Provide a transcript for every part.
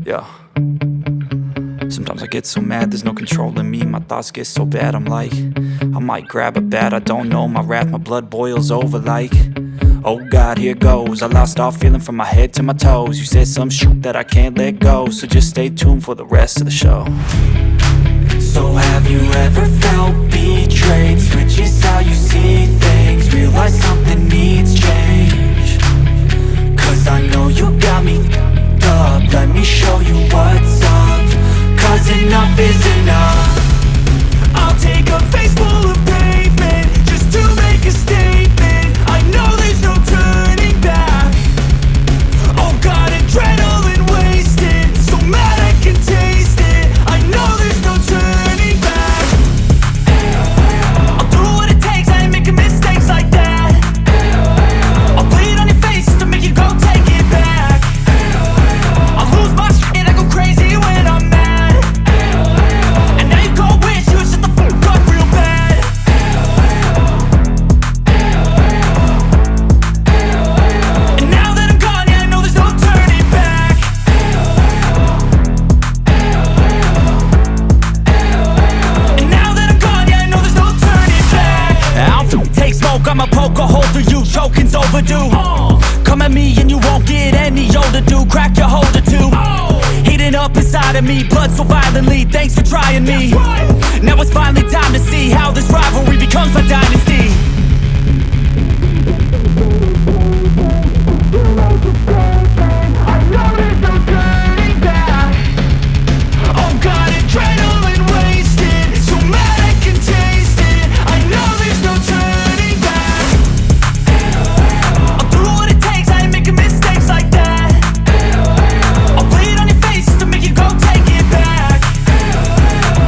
Yeah. Sometimes I get so mad, there's no controlling me. My thoughts get so bad, I'm like, I might grab a bat, I don't know. My wrath, my blood boils over like, oh God, here goes. I lost all feeling from my head to my toes. You said some shit that I can't let go, so just stay tuned for the rest of the show. So have you ever felt betrayed? Switches how you see things, realize something needs change. Cause I know you got me f***ed up, let me show you what's up. Cause enough is enough. I'll take a face full of pavement just to make a statement. I know there's no turning back. Oh God, adrenaline wasted, so mad I can taste it. I know there's no turning back. I'll do what it takes, I ain't making mistakes like that. I'll bleed on your face to make you go take it back. I'll lose my shit, I go crazy when I'm mad. And now you go wish you would shut the fuck up real bad. And now that I'm gone, yeah, I know there's no turning back. And now that I'm gone, yeah, I know there's no turning back. I'll take smoke, I'ma poke a hole through you, choking's overdue. Come at me and you won't get any older, dude. Crack your holder too. Heating up inside of me, blood so violently, thanks for trying me. Now it's finally time to see how this rivalry becomes a dynasty. I know there's no turning back. Oh God, adrenaline wasted, so mad I can taste it. I know there's no turning back. I'll do what it takes, I ain't making mistakes like that. I'll bleed on your face to make you go take it back.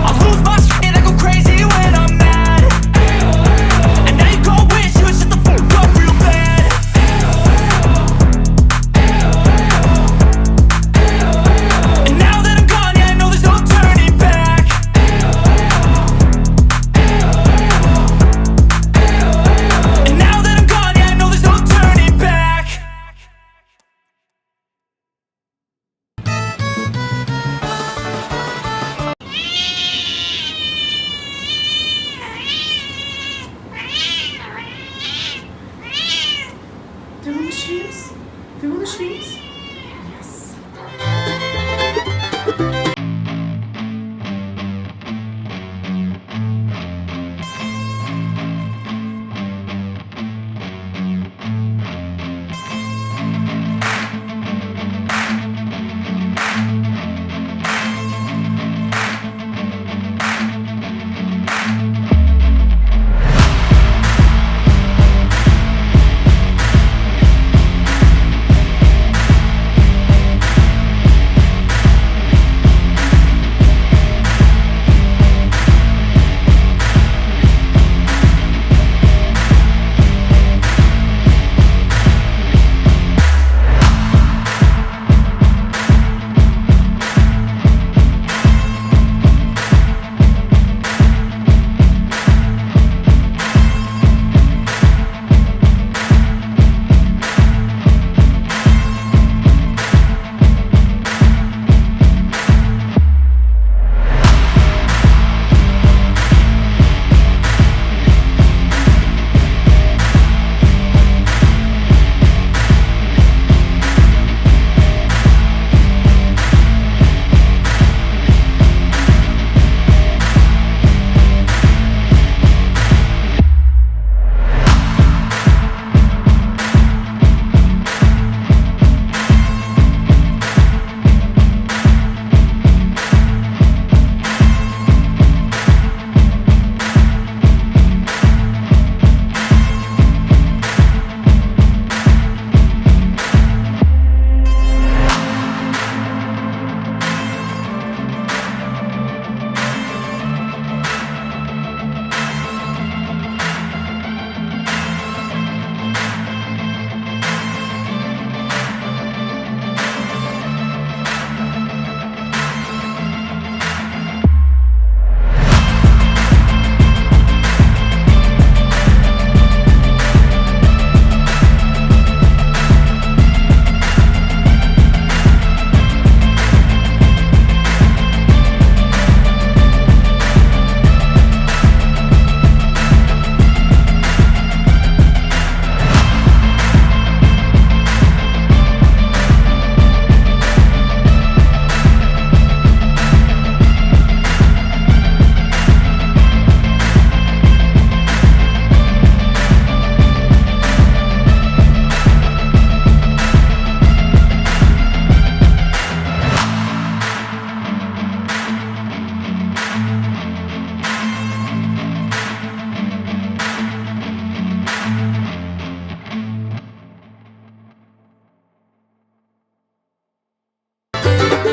I'll lose my shit, I go crazy when I'm mad.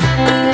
you.